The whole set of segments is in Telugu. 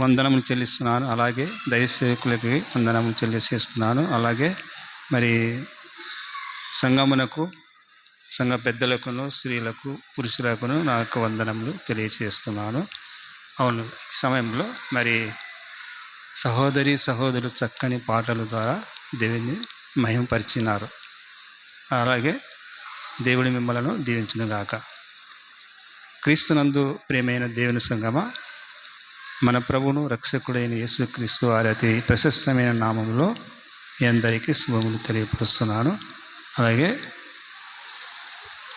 వందనములు చెల్లిస్తున్నాను. అలాగే దైవసేవకులకి వందనములు చెల్లిస్తున్నాను. అలాగే మరి సంఘమునకు, సంఘ పెద్దలకును, స్త్రీలకు, పురుషులకును నా యొక్క వందనములు తెలియజేస్తున్నాను. అవును, ఈ సమయంలో మరి సహోదరులు చక్కని పాటల ద్వారా దేవుని మహిమపరిచినారు. అలాగే దేవుడి మిమ్మలను దీవించునుగాక. క్రీస్తునందు ప్రియమైన దేవుని సంగమ, మన ప్రభువును రక్షకుడైన యేసుక్రీస్తు వారి అతి ప్రశస్తమైన నామంలో మీ అందరికీ శుభములు తెలియపరుస్తున్నాను. అలాగే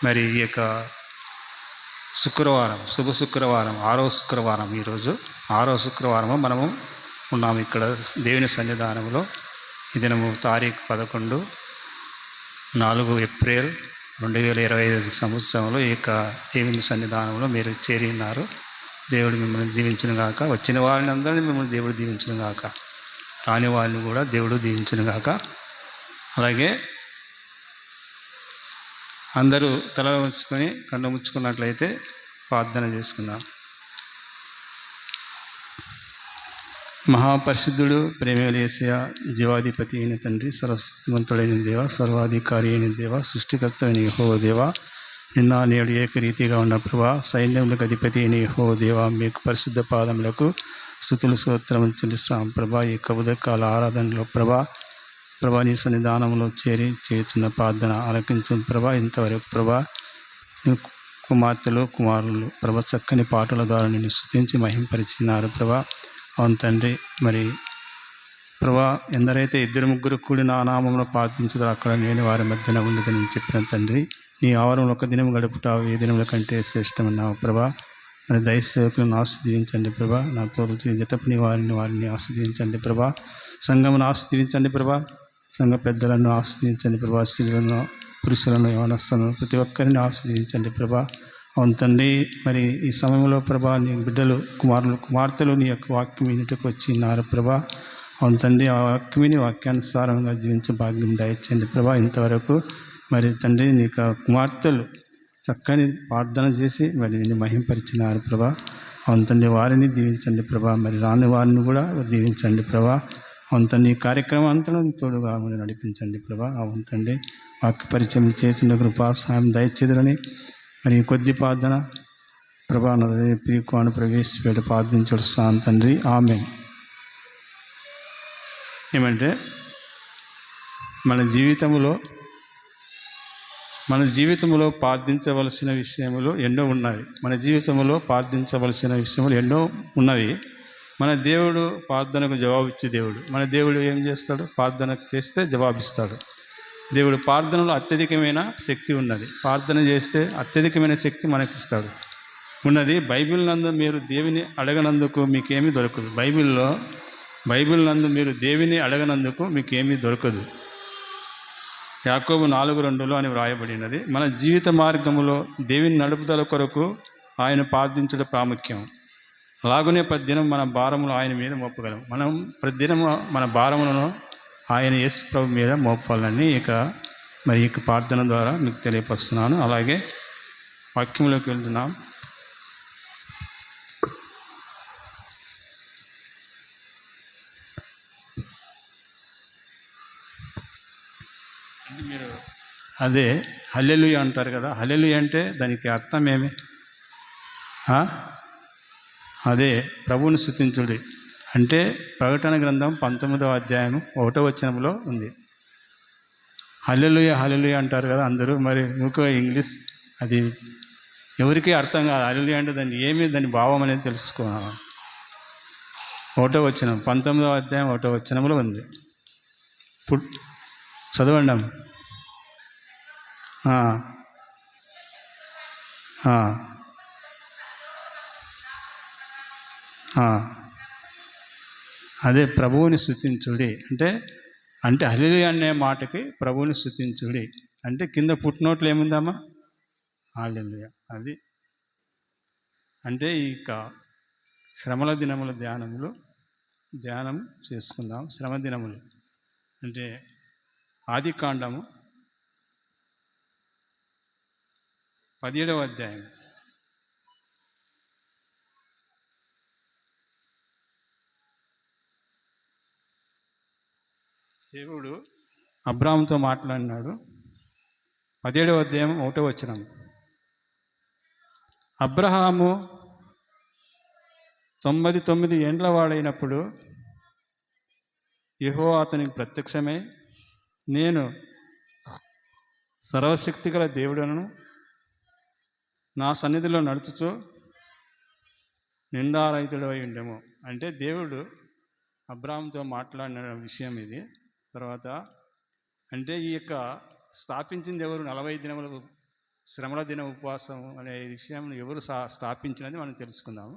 మరి ఈ యొక్క శుక్రవారం, శుభ శుక్రవారం, 6వ శుక్రవారం, ఈరోజు 6వ శుక్రవారము మనము ఉన్నాము ఇక్కడ దేవుని సన్నిధానంలో. ఈ దినము తారీఖు 11, 4 ఏప్రిల్ 2025 సంవత్సరంలో ఈ యొక్క దేవుని సన్నిధానంలో మీరు చేరి ఉన్నారు. దేవుడు మిమ్మల్ని దీవించునుగాక. వచ్చిన వారిని అందరినీ మిమ్మల్ని దేవుడు దీవించునుగాక. రాని వారిని కూడా దేవుడు దీవించునుగాక. అలాగే అందరూ తల ఉంచుకొని కన్ను ముచ్చుకున్నట్లయితే ప్రార్థన చేసుకుందాం. మహాపరిశుద్ధుడు, ప్రేమగల యేసయ్య, జీవాధిపతి అయిన తండ్రి, సర్వశక్తిమంతుడైన దేవ, సర్వాధికారి అయిన దేవ, సృష్టికర్త అయిన యెహోవా దేవ, నిన్న నేడు ఏకరీతిగా ఉన్న ప్రభా, సైన్యములకు అధిపతి అయిన యెహోవా దేవ, మీకు పరిశుద్ధ పాదములకు స్తుతులు స్తోత్రములు చెల్లిస్తాం ప్రభా. ఈ ఉదయకాల ఆరాధనలో ప్రభా నీ సన్నిధానంలో చేరి చేస్తున్న ప్రార్థన ఆలకించు ప్రభా. ఇంతవరకు ప్రభా కుమార్తెలు, కుమారులు ప్రభా చక్కని పాటల ద్వారా నిన్ను స్తుతించి మహింపరిచినారు ప్రభా. అవును తండ్రి, మరి ప్రభా ఎందరైతే 2-3 కూడి నా నామంలో ప్రార్థించుతారో అక్కడ నేను వారి మధ్యన ఉండదని చెప్పిన తండ్రి, నీ ఆవరణలో 1 దినం గడుపుట 1000 దినముల కంటే శ్రేష్టమన్నావు ప్రభా. మరి దైవసేవకులను ఆస్వాదించండి ప్రభా. నా తోడు జతపని వారిని ఆస్వాదించండి ప్రభా. సంఘమును ఆస్వాదించండి ప్రభా. సంఘ పెద్దలను ఆస్వాదించండి ప్రభా. స్త్రీలను, పురుషులను, యవనస్తులను ప్రతి ఒక్కరిని ఆస్వాదించండి ప్రభా. అవును తండ్రి, మరి ఈ సమయంలో ప్రభా నీ బిడ్డలు, కుమార్తెలు నీ యొక్క వాక్యం వినుటకు వచ్చి ఉన్నారు ప్రభా. అవును తండ్రి, ఆ వాక్యమిని వాక్యానుసారంగా జీవించే భాగ్యం దయచండి ప్రభా. ఇంతవరకు మరి తండ్రి నీ యొక్క కుమార్తెలు చక్కని ప్రార్థన చేసి మరి నిన్ను మహింపరిచినారు ప్రభా. అవును తండ్రి, వారిని దీవించండి ప్రభా. మరి రాని వారిని కూడా దీవించండి ప్రభా. అవును తండ్రి, ఈ కార్యక్రమం అంతా తోడుగా మరి నడిపించండి ప్రభా. అవును తండ్రి, వాక్య పరిచయం చేసిన కృపా సాయం దయచేదురని మరి కొద్ది ప్రార్థన ప్రభా ప్రియకుమారుని ప్రవేశపెట్టి ప్రార్థించుస్తాను తండ్రి. ఆమేన్. ఏమంటే మన జీవితంలో ప్రార్థించవలసిన విషయములు ఎన్నో ఉన్నవి. మన దేవుడు ప్రార్థనకు జవాబిచ్చే దేవుడు. మన దేవుడు ఏం చేస్తాడు? ప్రార్థనకు చేస్తే జవాబిస్తాడు. దేవుడు ప్రార్థనలో అత్యధికమైన శక్తి ఉన్నది. ప్రార్థన చేస్తే అత్యధికమైన శక్తి మనకి ఇస్తాడు ఉన్నది. బైబిల్ నందు మీరు దేవుని అడగనందుకు మీకేమీ దొరకదు. బైబిల్ నందు మీరు దేవుని అడగనందుకు మీకేమీ దొరకదు. యాకోబు 4:2 అని వ్రాయబడినది. మన జీవిత మార్గములో దేవుని నడుపుదల కొరకు ఆయన ప్రార్థించడం ప్రాముఖ్యం. అలాగనే ప్రతిదినం మన భారములు ఆయన మీద మోపగలం. మనం ప్రతిదినం మన భారములను ఆయన యేసు ప్రభు మీద మోపాలని మరి ఈ ప్రార్థన ద్వారా మీకు తెలియపరుస్తున్నాను. అలాగే వాక్యంలోకి వెళ్తున్నాం. మీరు అదే హల్లెలూయా అంటారు కదా. హల్లెలూయా అంటే దానికి అర్థం ఏమి? అదే ప్రభువుని స్తుతించుడి అంటే ప్రకటన గ్రంథం 19వ అధ్యాయం 1వ వచనంలో ఉంది. హల్లెలూయా హల్లెలూయా అంటారు కదా అందరూ. మరి ఇంకో ఇంగ్లీష్ అది ఎవరికీ అర్థం కాదు. హల్లెలూయా అంటే దాని భావం అనేది తెలుసుకోవాలి. 1వ వచనం 19వ అధ్యాయం 1వ వచనంలో ఉంది. చదవండి. అదే ప్రభువుని స్తుతించుడి అంటే హల్లెలూయా అనే మాటకి ప్రభువుని స్తుతించుడి అంటే కింద పుట్టినోట్లు ఏముందమ్మా? హల్లెలూయా. అది అంటే ఇక శ్రమల దినముల ధ్యానం చేసుకుందాం. శ్రమ దినములు అంటే ఆదికాండము 17వ అధ్యాయం దేవుడు అబ్రాహాముతో మాట్లాడినాడు. 17వ అధ్యాయం 1వ వచనం. అబ్రహాము 99 ఏండ్ల వాడైనప్పుడు యెహోవా అతనికి ప్రత్యక్షమై, నేను సర్వశక్తిగల దేవుడను, నా సన్నిధిలో నడుచుచు నిందారహితుడై ఉండేమో. అంటే దేవుడు అబ్రాహాముతో మాట్లాడిన విషయం ఇది. తర్వాత అంటే ఈ యొక్క స్థాపించింది ఎవరు? 40 దినముల శ్రమల దిన ఉపవాసం అనే విషయం ఎవరు స్థాపించినది మనం తెలుసుకుందాము.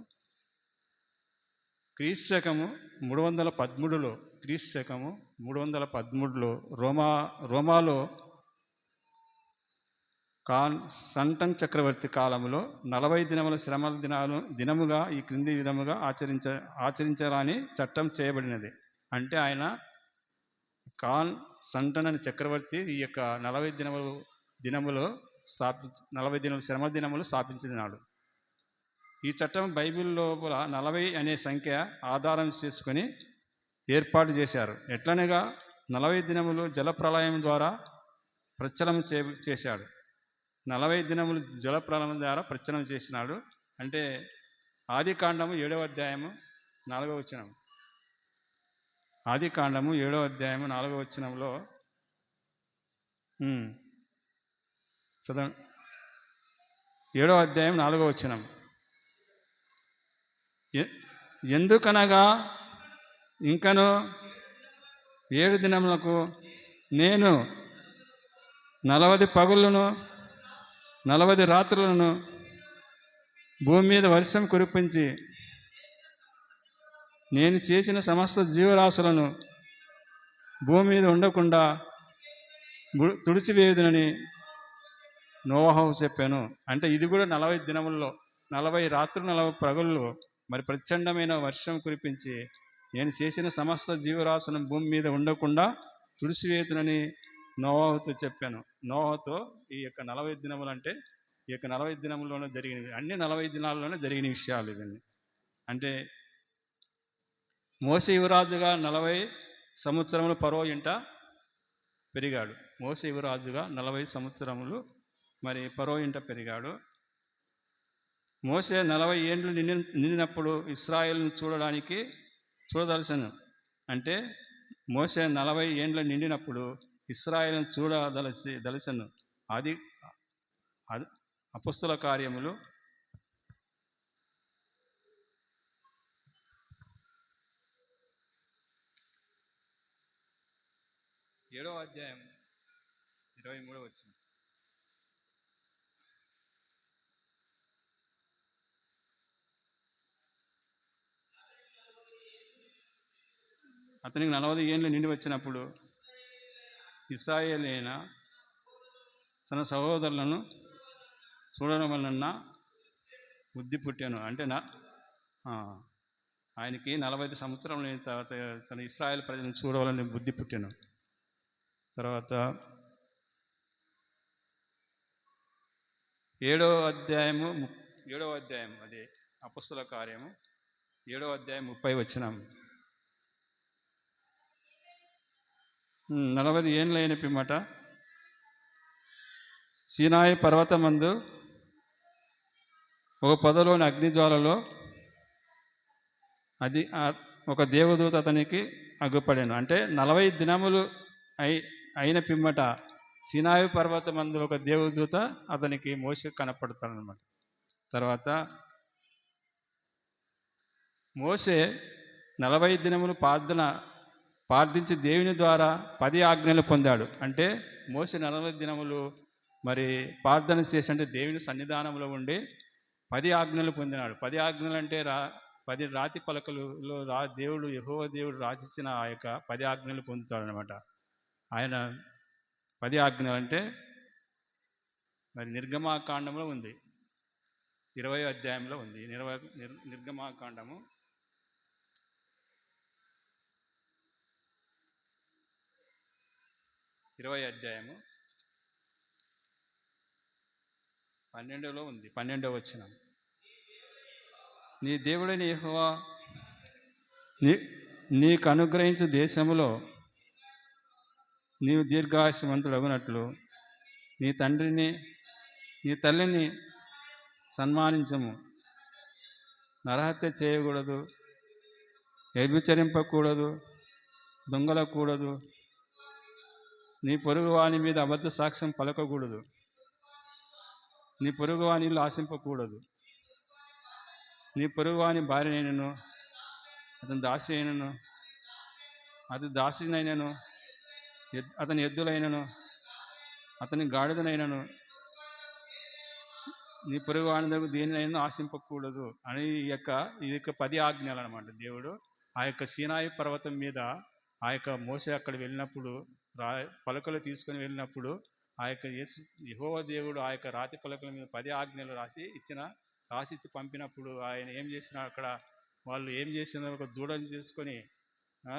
క్రీస్తు శకము 313లో క్రీస్తు శకము 313లో రోమాలో సంటన్ చక్రవర్తి కాలంలో 40 దినముల శ్రమల దినముగా ఈ క్రింది విధముగా ఆచరించాలని చట్టం చేయబడినది. అంటే ఆయన సంటన్ అనే చక్రవర్తి ఈ యొక్క 40 దినములో 40 దినముల శ్రమ దినములు స్థాపించినాడు. ఈ చట్టం బైబిల్ లోపల 40 అనే సంఖ్య ఆధారం చేసుకొని ఏర్పాటు చేశారు. ఎట్లనగా 40 దినములు జలప్రలయం ద్వారా ప్రచలం చేశాడు. 40 దినములు జలప్రలయం ద్వారా ప్రచలం చేసినాడు. అంటే ఆదికాండము 7వ అధ్యాయము 4వ వచనం. ఆదికాండము 7వ అధ్యాయము 4వ వచనంలో చదవ 7వ అధ్యాయం 4వ వచనం. ఎందుకనగా ఇంకను 7 దినములకు నేను 40 పగులను 40 రాత్రులను భూమి మీద వర్షం కురిపించి నేను చేసిన సమస్త జీవరాశులను భూమి మీద ఉండకుండా తుడిచివేయుదునని నోవహు చెప్పాను. అంటే ఇది కూడా 40 దినముల్లో 40 రాత్రులు 40 పగళ్ళు మరి ప్రచండమైన వర్షం కురిపించి నేను చేసిన సమస్త జీవరాశులను భూమి మీద ఉండకుండా తుడిచివేయుదునని నోవహుతో చెప్పాను. నోవహుతో ఈ యొక్క 40 దినములు అంటే ఈ యొక్క 40 దినముల్లోనే జరిగినవి, అన్ని 40 దినాల్లోనే జరిగిన విషయాలు ఇవన్నీ. అంటే మోషే యువరాజుగా 40 సంవత్సరములు ఫరో ఇంట పెరిగాడు. మోషే యువరాజుగా 40 సంవత్సరములు మరి ఫరో ఇంట పెరిగాడు. మోషే 40 ఏండ్లు నిండినప్పుడు ఇశ్రాయేలును చూడదలసను. అంటే మోషే 40 ఏండ్లు నిండినప్పుడు ఇశ్రాయేలును చూడదలసను. అది అపొస్తల కార్యములు 7వ అధ్యాయం 23వ వచనం. అతనికి 40 ఏండ్లు నిండి వచ్చినప్పుడు ఇశ్రాయేలైన తన సహోదరులను చూడడం వలన బుద్ధి పుట్టాను. అంటే ఆయనకి 40 సంవత్సరాలు తర్వాత తన ఇశ్రాయేల్ ప్రజలను చూడవాలని బుద్ధి పుట్టాను. తర్వాత 7వ అధ్యాయం అదే అపొస్తల కార్యము 7వ అధ్యాయం 30 వచనం. 40 ఏండ్లు అయిన పిమ్మట సీనాయి పర్వతమందు ఒక పొదలోని అగ్నిజ్వాలలో అది ఒక దేవదూత అతనికి అగ్గుపడాను. అంటే 40 దినములు అయిన పిమ్మట సీనాయి పర్వతమందు ఒక దేవదూత అతనికి మోషే కనపడతాడనమాట. తర్వాత మోషే 40 దినములు ప్రార్థించి దేవుని ద్వారా 10 ఆజ్ఞలు పొందాడు. అంటే మోషే 40 దినములు మరి ప్రార్థన చేసి అంటే దేవుని సన్నిధానంలో ఉండి 10 ఆజ్ఞలు పొందినాడు. 10 ఆజ్ఞలు అంటే 10 రాతి పలకలలో దేవుడు యెహోవా దేవుడు రాసిచ్చిన ఆ యొక్క 10 ఆజ్ఞలు పొందుతాడు అనమాట. ఆయన 10 ఆజ్ఞలు అంటే మరి నిర్గమాకాండంలో ఉంది, 20వ అధ్యాయంలో ఉంది. నిర్గమాకాండము 20వ అధ్యాయము 12లో ఉంది. 12వ వచనం. నీ దేవుడైన యెహోవా నీకు అనుగ్రహించు దేశములో నీవు దీర్ఘాయుష్మంతుడగునట్లు నీ తండ్రిని నీ తల్లిని సన్మానించము. నరహత్య చేయకూడదు, వ్యభిచరింపకూడదు, దొంగలకూడదు, నీ పొరుగువాని మీద అబద్ధ సాక్ష్యం పలకకూడదు, నీ పొరుగువాని ఇల్లు ఆశింపకూడదు, నీ పొరుగువాని భార్యనైనను అతని దాసి అయినను అతని దాసినైనను అతని ఎద్దులైనను అతని గాడిదనైనను నీ పొరుగువాని దగ్గర దేనినైనా ఆశింపకూడదు అని ఈ యొక్క 10 ఆజ్ఞలు అనమాట. దేవుడు ఆ యొక్క సీనాయి పర్వతం మీద ఆ యొక్క మోసే అక్కడ వెళ్ళినప్పుడు పలకలు తీసుకొని వెళ్ళినప్పుడు ఆ యొక్క యెహోవా దేవుడు ఆ యొక్క రాతి పలకల మీద 10 ఆజ్ఞలు రాసి పంపినప్పుడు ఆయన ఏం చేసినా అక్కడ వాళ్ళు ఏం చేసినా ఒక దూడని చేసుకొని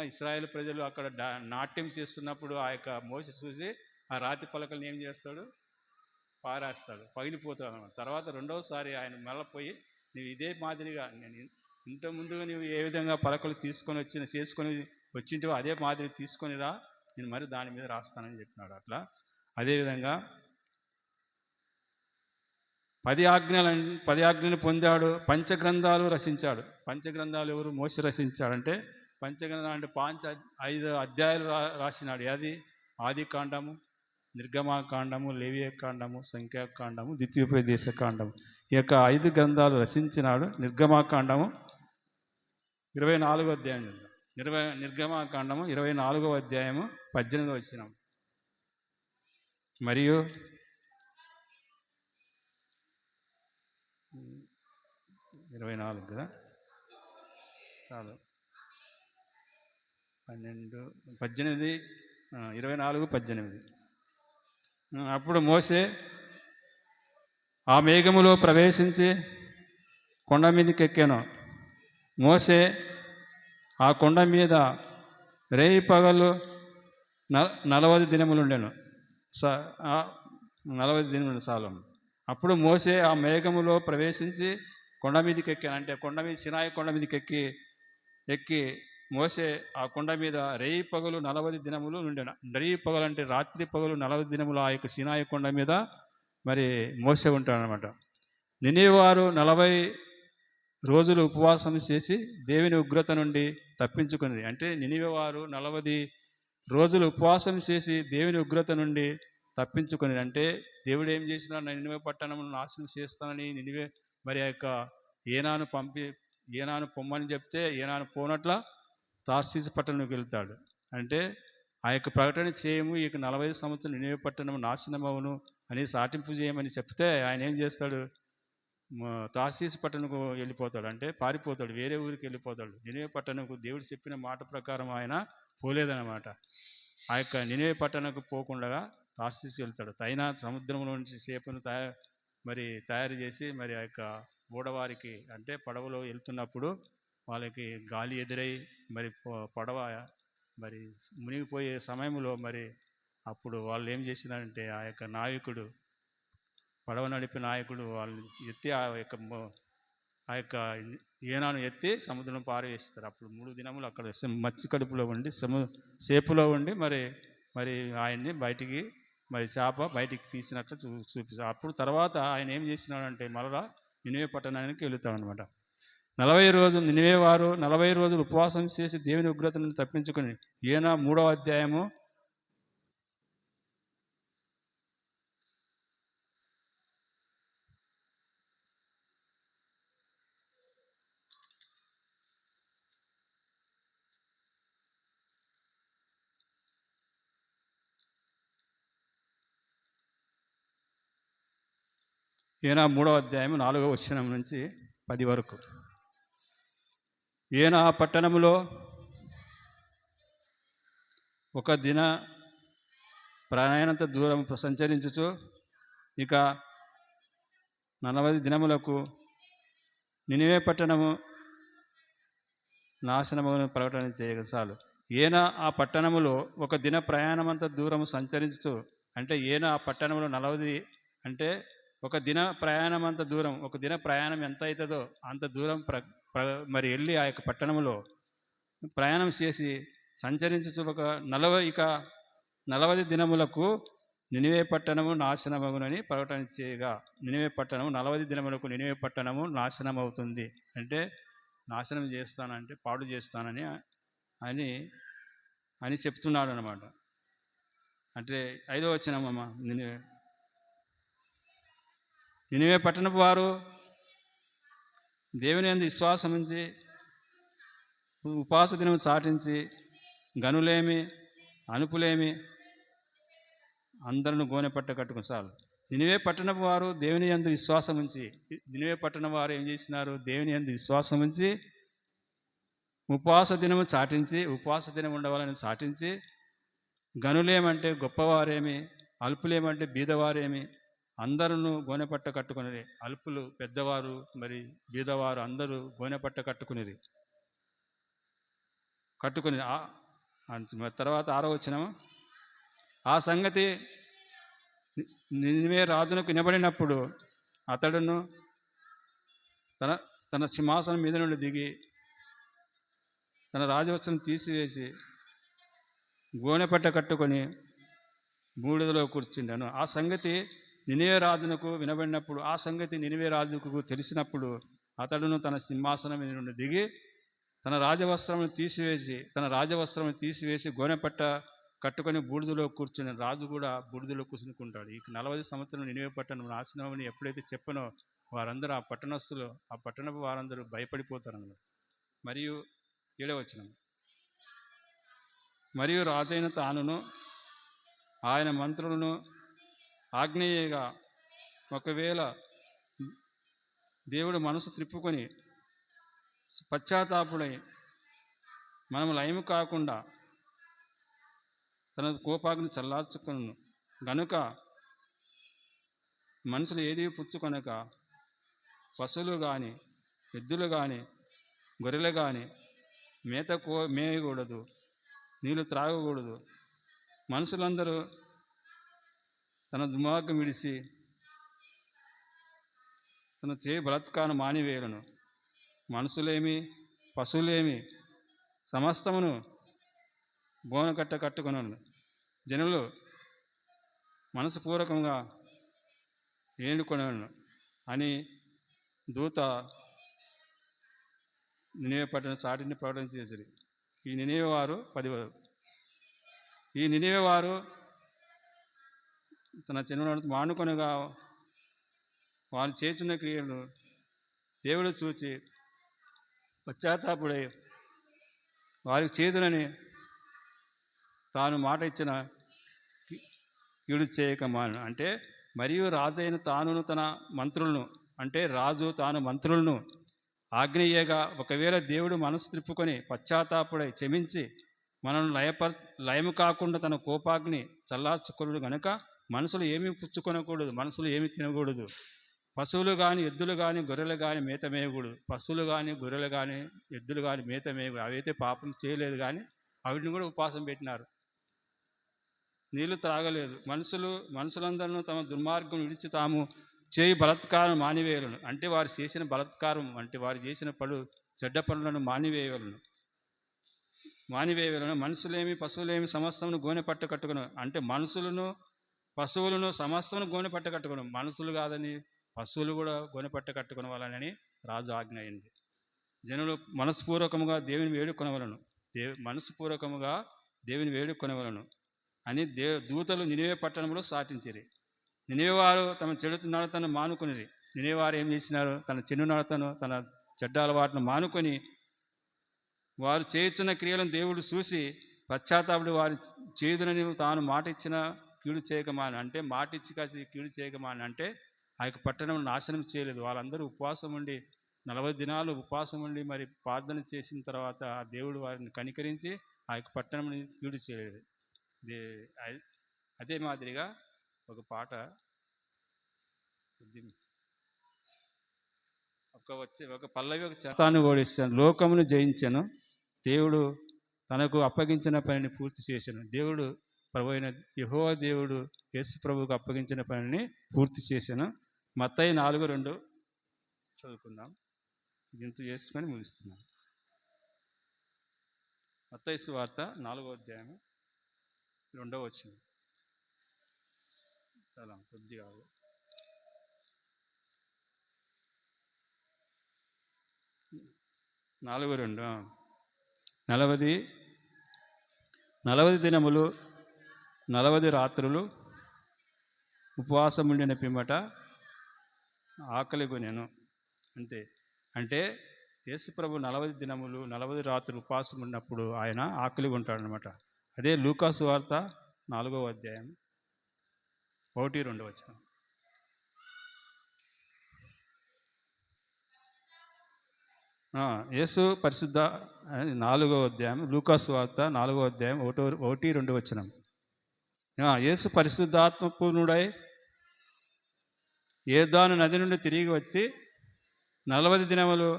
ఇశ్రాయేల్ ప్రజలు అక్కడ నాట్యం చేస్తున్నప్పుడు ఆ యొక్క మోసే చూసి ఆ రాతి పలకలను ఏం చేస్తాడు, పారేస్తాడు, పగిలిపోతాడు అన్నమాట. తర్వాత రెండవసారి ఆయన మళ్ళీ నువ్వు ఇదే మాదిరిగా నేను ఇంత ముందుగా నువ్వు ఏ విధంగా పలకలు చేసుకొని వచ్చింటివో అదే మాదిరి తీసుకొని రా, నేను మరి దాని మీద రాస్తానని చెప్పినాడు. అట్లా అదేవిధంగా 10 ఆజ్ఞలు పొందాడు. పంచగ్రంథాలు రచించాడు. పంచగ్రంథాలు ఎవరు? మోసే రచించాడంటే పంచగ్రంథాలు అంటే 5 అధ్యాయాలు రాసినాడు. అది ఆది కాండము, నిర్గమాకాండము, లేవియకాండము, సంఖ్యాకాండము, ద్వితీయోపదేశ కాండము. ఈ యొక్క 5 గ్రంథాలు రచించినాడు. నిర్గమాకాండము 24వ అధ్యాయం, నిర్గమాకాండము 24వ అధ్యాయము 18వ వచనం. మరియు 24 కదా, చాలు 12, 18, 24, 18. అప్పుడు మోసే ఆ మేఘములో ప్రవేశించి కొండ మీదకి ఎక్కాను. మోసే ఆ కొండ మీద రేయి పగలు 40 దినములు ఉండెను. 40 దినములు సాలం. అప్పుడు మోసే ఆ మేఘములో ప్రవేశించి కొండ మీదకి ఎక్కాను. అంటే కొండ మీద సినాయి కొండ మీదకి ఎక్కి మోసే ఆ కొండ మీద రేయి పగలు 40 దినములు ఉండెను. రేయి పగలు అంటే రాత్రి పగలు 40 దినములు ఆ యొక్క సినాయి కొండ మీద మరి మోసే ఉంటాడనమాట. నినివే వారు 40 రోజులు ఉపవాసం చేసి దేవుని ఉగ్రత నుండి తప్పించుకుని. అంటే నినివే వారు 40 రోజులు ఉపవాసం చేసి దేవుని ఉగ్రత నుండి తప్పించుకొని. అంటే దేవుడు ఏం చేసినా నినివే పట్టణమును నాశనం చేస్తానని నినివే మరి ఆ యొక్క ఏనాను పొమ్మని చెప్తే ఏనాను పోనట్ల తార్షీషు పట్టణంకి వెళ్తాడు. అంటే ఆ యొక్క ప్రకటన చేయము, ఈ 40 సంవత్సరం నినివే పట్టణము నాశనమవును అని సాటింపు చేయమని చెప్తే ఆయన ఏం చేస్తాడు, తార్షీషు పట్టణంకు వెళ్ళిపోతాడు. అంటే పారిపోతాడు, వేరే ఊరికి వెళ్ళిపోతాడు. నినివే పట్టణంకు దేవుడు చెప్పిన మాట ప్రకారం ఆయన పోలేదన్నమాట. ఆ యొక్క నినివే పట్టణంకు పోకుండా తార్షీషు వెళ్తాడు. తైనా సముద్రంలో నుంచి చేపను తయారు చేసి మరి ఆ యొక్క ఓడవారికి అంటే పడవలో వెళ్తున్నప్పుడు వాళ్ళకి గాలి ఎదురై మరి పడవ మరి మునిగిపోయే సమయంలో మరి అప్పుడు వాళ్ళు ఏం చేసినారంటే ఆ యొక్క నాయకుడు, పడవ నడిపే నాయకుడు వాళ్ళు ఎత్తి ఆ యొక్క ఏనాను ఎత్తి సముద్రం పారవేస్తారు. అప్పుడు 3 దినములు అక్కడ మత్స్య కడుపులో ఉండి సేపులో ఉండి మరి ఆయన్ని బయటికి మరి చేప బయటికి తీసినట్లు చూపిస్తారు. అప్పుడు తర్వాత ఆయన ఏం చేసినాడంటే మళ్ళా నినివే పట్టణానికి వెళుతాడనమాట. 40 రోజులు నినివే వారు 40 రోజులు ఉపవాసం చేసి దేవుని ఉగ్రత నుండి తప్పించుకొని. యోనా 3వ అధ్యాయము 4వ వచనం నుంచి 10 వరకు. యోనా పట్టణములో ఒక దిన ప్రయాణంత దూరం సంచరించుచు ఇక 40 దినములకు నినివే పట్టణము నాశనమును ప్రకటన చేయగసాలు. యోనా ఆ పట్టణములో ఒక దిన ప్రయాణమంత దూరం సంచరించుచు, అంటే యోనా ఆ పట్టణంలో 40 అంటే ఒక దిన ప్రయాణం అంత దూరం, ఒక దిన ప్రయాణం ఎంత అవుతుందో అంత దూరం మరి వెళ్ళి ఆ యొక్క పట్టణంలో ప్రయాణం చేసి సంచరించు ఒక 40 దినములకు నినివే పట్టణము నాశనమగునని ప్రకటన చేయగా, నినివే పట్టణము 40 దినములకు నినివే పట్టణము నాశనం అవుతుంది అంటే నాశనం చేస్తానంటే పాడు చేస్తానని అని అని చెప్తున్నాడు అనమాట. అంటే 5వ వచనమమ్మ, నినివే పట్టణపు వారు దేవుని యందు విశ్వాసం ఉంచి ఉపవాస దినం చాటించి గనులేమి అనుపులేమి అందరిని గోనెపట్ట కట్టుకుని చాలు. నినివే పట్టణపు వారు దేవుని యందు విశ్వాసం ఉంచి, నినివే పట్టణ వారు ఏం చేసినారు? దేవుని యందు విశ్వాసం ఉంచి ఉపవాస దినము చాటించి, ఉపవాస దినం ఉండవాలని చాటించి, గనులేమంటే గొప్పవారేమి, అల్పులేమంటే బీదవారేమి అందరూ గోనెపట్ట కట్టుకునేది. అల్పులు పెద్దవారు మరి బీదవారు అందరూ గోనెపట్ట కట్టుకునేది. తర్వాత 6వ వచనము, ఆ సంగతి నినివే రాజునకు వినబడినప్పుడు అతడును తన తన సింహాసనం మీద నుండి దిగి తన రాజవస్త్రం తీసివేసి గోనెపట్ట కట్టుకొని బూడిదలో కూర్చుండాను. ఆ సంగతి నినివే రాజునకు వినబడినప్పుడు, ఆ సంగతి నినివే రాజుకు తెలిసినప్పుడు అతడును తన సింహాసనం మీద నుండి దిగి తన రాజవస్త్రమును తీసివేసి గోనెపట్ట కట్టుకొని బూడిదలో కూర్చుని, రాజు కూడా బూడిదలో కూర్చునుకుంటాడు. ఈ 40 సంవత్సరం నినివే పట్టణం నాశనం అని ఎప్పుడైతే చెప్పనో వారందరూ ఆ పట్టణస్థులు ఆ పట్టణపు వారందరూ భయపడిపోతారు అన్నమాట. మరియు 7వ వచనం, మరియు రాజైన తానును ఆయన మంత్రులను ఆగ్నేయగా ఒకవేళ దేవుడు మనసు త్రిప్పుకొని పశ్చాత్తాపుడై మనం లయము కాకుండా తన కోపాగ్ని చల్లార్చుకొను గనుక మనుషులు ఏది పుచ్చుకొనక పశువులు కానీ ఎద్దులు కానీ గొర్రెలు కానీ మేయకూడదు, నీళ్ళు త్రాగకూడదు. మనుషులందరూ తన దుర్మార్గం విడిచి తన చేయి బలాత్కారం మానివేయలను. మనుషులేమి పశువులేమి సమస్తమును గోనకట్ట కట్టుకొనను. జనులు మనసుపూర్వకంగా ఏనుకొనను అని దూత నినివే పట్టణ చాటిని ప్రకటన చేసిరి. ఈ నినివే వారు 10 ఈ నినివే వారు తన చిన్నవాడితో మానుకొనగా వారు చేస్తున్న క్రియలను దేవుడు చూచి పశ్చాత్తాపుడై వారికి చేతులని తాను మాట ఇచ్చిన కీడు చేయకమాను. అంటే మరియు రాజైన తానును తన మంత్రులను, అంటే రాజు తాను మంత్రులను ఆజ్ఞయ్యగా ఒకవేళ దేవుడు మనసు త్రిప్పుకొని పశ్చాత్తాపుడై క్షమించి మనల్ని లయము కాకుండా తన కోపాగ్ని చల్లార్చుకొనుడు గనుక మనుషులు ఏమీ పుచ్చుకొనకూడదు, మనుషులు ఏమి తినకూడదు. పశువులు కానీ ఎద్దులు కానీ గొర్రెలు కానీ మేత మేయకూడదు. పశువులు కానీ గొర్రెలు కానీ ఎద్దులు కానీ మేత మేయకూడదు. అవైతే పాపం చేయలేదు కానీ వాటిని కూడా ఉపవాసం పెట్టినారు. నీళ్లు త్రాగలేదు. మనుషులందరూ తమ దుర్మార్గం విడిచి తాము చేయి బలాత్కారం మానివేయలను. అంటే వారు చేసిన బలాత్కారం అంటే వారు చేసిన చెడ్డ పనులను మానివేయవలను. మనుషులేమి పశువులేమి సమస్తమును గోనెపట్ట కట్టుకును. అంటే మనుషులను పశువులను సమస్తమును గోనెపట్ట కట్టుకును. మనుషులు కాదని పశువులు కూడా గోనెపట్ట కట్టుకునే వాళ్ళని రాజు ఆజ్ఞ అయింది. జనులు మనస్పూర్వకముగా దేవుని వేడుకొనవలను, మనస్పూర్వకముగా దేవుని వేడుకొనవలను అని దూతలు నినివే పట్టణంలో సాటించిరి. నినివే వారు తమ చెడు నడతను మానుకునిరి. నినివే వారు ఏం చేసినారు? తన చెడు నడతను తన చెడ్డ అలవాటును మానుకొని వారు చేయుచున్న క్రియలను దేవుడు చూసి పశ్చాత్తాపుడు వారి చేదునని తాను మాట ఇచ్చిన కీడు చేయకమాని, అంటే మాట ఇచ్చి కాసి కీడు చేయకమాని, అంటే ఆ యొక్క పట్టణం నాశనం చేయలేదు. వాళ్ళందరూ ఉపవాసం ఉండి 40 దినాలు ఉపవాసం ఉండి మరి ప్రార్థన చేసిన తర్వాత ఆ దేవుడు వారిని కనికరించి ఆ యొక్క పట్టణం కీడు చేయలేదు. అదే మాదిరిగా ఒక పాట ఒక పల్లవి ఒక చతాన్ని ఓడిస్తాను. లోకమును జయించను దేవుడు, తనకు అప్పగించిన పనిని పూర్తి చేశాను. దేవుడు ప్రభు అయిన యెహోవా దేవుడు యేసు ప్రభువుకు అప్పగించిన పనిని పూర్తి చేశాను. మత్తయి 4:2 చదువుకుందాం. దీంతో చేసుకొని ముగిస్తున్నాం. మత్తయి సువార్త 4వ అధ్యాయం 2వ వచనం. చాలా కొద్దిగా 4:2 నలవది 40 దినములు 40 రాత్రులు ఉపవాసం ఉండిన పిమ్మట ఆకలి కొనెను. అంతే. అంటే యేసుప్రభు 40 దినములు 40 రాత్రులు ఉపవాసం ఉన్నప్పుడు ఆయన ఆకలి ఉంటాడనమాట. అదే లూకాసు వార్త 4వ అధ్యాయం 1-2 వచనం. యేసు పరిశుద్ధ 4వ అధ్యాయం లూకాసు వార్త 4వ అధ్యాయం 1-2 వచనం. యేసు పరిశుద్ధాత్మ పూర్ణుడై యోర్దాను నది నుండి తిరిగి వచ్చి 40 దినములు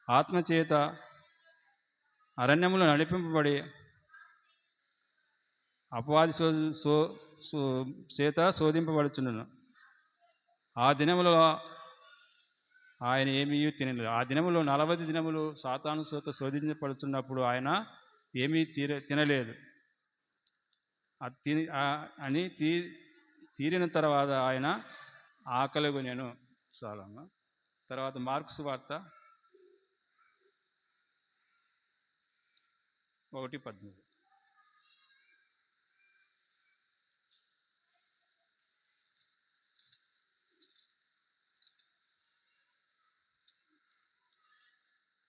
ఆత్మచేత అరణ్యములో నడిపింపబడి అపవాది చేత శోధింపబడుచుండును. ఆ దినములో ఆయన ఏమీ తినలేదు. ఆ దినములో 40 దినములు సాతాను చేత శోధించబడుతున్నప్పుడు ఆయన ఏమీ తినలేదు. అని తీరిన తర్వాత ఆయన ఆకలిగా నేను చాలా. తర్వాత మార్క్స్ వార్త 1:13.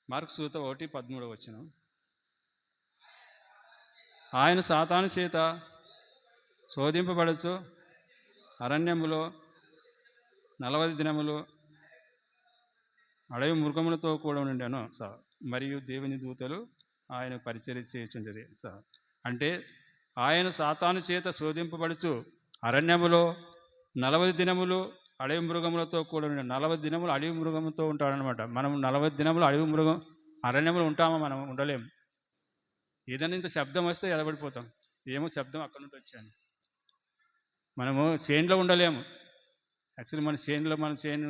మార్క్స్ 1:13 వచనం. ఆయన సాతాను చేత శోధింపబడచ్చు అరణ్యములో 40 దినములు అడవి మృగములతో కూడా ఉండాను మరియు దేవుని దూతలు ఆయన పరిచర్య చేయుచుండేది. అంటే ఆయన సాతాను చేత శోధింపబడుచు అరణ్యములో 40 దినములు అడవి మృగములతో కూడా ఉండే 40 దినములు అడవి మృగముతో ఉంటాడనమాట. మనం 40 దినములు అడవి మృగం అరణ్యములు ఉంటామా? మనం ఉండలేము. ఏదైనా ఇంత శబ్దం వస్తే ఎదబడిపోతాం. ఏమో శబ్దం అక్కడ నుండి వచ్చాను. మనము చేనులో ఉండలేము. యాక్చువల్లీ మన చేను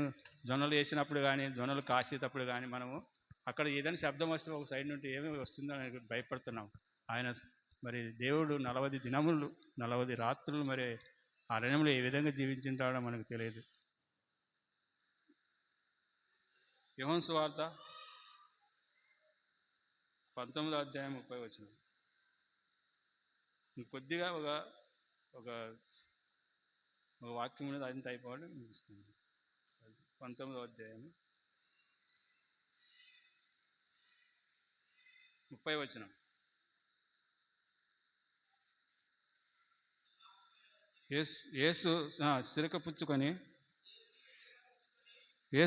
జొన్నలు వేసినప్పుడు కానీ జొన్నలు కాసేటప్పుడు కానీ మనము అక్కడ ఏదైనా శబ్దం వస్తే ఒక సైడ్ నుండి ఏమేమి వస్తుందో అని భయపడుతున్నాం. ఆయన మరి దేవుడు 40 దినములు 40 రాత్రులు మరి అరణ్యంలో ఏ విధంగా జీవించుంటాడో మనకు తెలియదు. యోహాను సువార్త 19వ అధ్యాయం 30 వచనం. కొద్దిగా ఒక వాక్యం ఉన్నది, అదంతా అయిపోవాలి ముగిస్తుంది. 19వ అధ్యాయం 30 వచనం. యేసు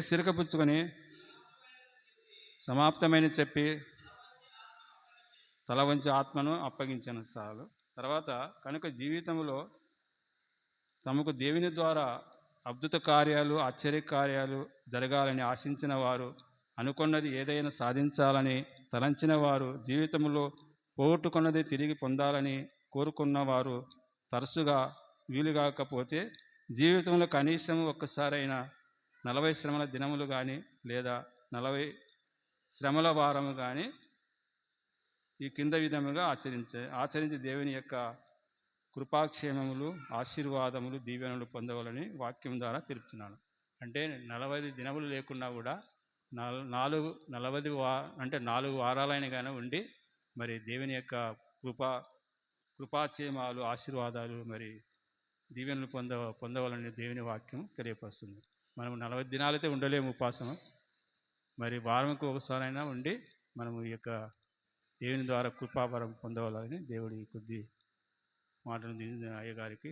సిరకపుచ్చుకొని సమాప్తమైన చెప్పి తల వంచి ఆత్మను అప్పగించిన చాలు. తర్వాత కనుక జీవితంలో తమకు దేవుని ద్వారా అద్భుత కార్యాలు ఆశ్చర్య కార్యాలు జరగాలని ఆశించిన వారు, అనుకున్నది ఏదైనా సాధించాలని తలంచిన వారు, జీవితంలో పోగొట్టుకున్నది తిరిగి పొందాలని కోరుకున్నవారు తరచుగా వీలుగాకపోతే జీవితంలో కనీసం ఒక్కసారైనా 40 శ్రమల దినములు కానీ లేదా 40 శ్రమల వారము కానీ ఈ కింద విధముగా ఆచరించి దేవుని యొక్క కృపాక్షేమములు ఆశీర్వాదములు దీవెనలు పొందవాలని వాక్యం ద్వారా తెలుపుతున్నాను. అంటే 40 దినములు లేకున్నా కూడా 4 వారాలైన కానీ ఉండి మరి దేవుని యొక్క కృపాక్షేమాలు ఆశీర్వాదాలు మరి దీవెనలు పొందవాలని దేవుని వాక్యం తెలియపరుస్తుంది. మనం 40 దినాలైతే ఉండలేము ఉపవాసం. మరి వారంకు ఒకసారైనా ఉండి మనము ఈ యొక్క దేవుని ద్వారా కృపావరం పొందవాలని దేవుడి కొద్ది మాటలు అయ్యగారికి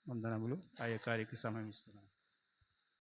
వందనములు. అయ్యగారికి సమయం ఇస్తున్నాను.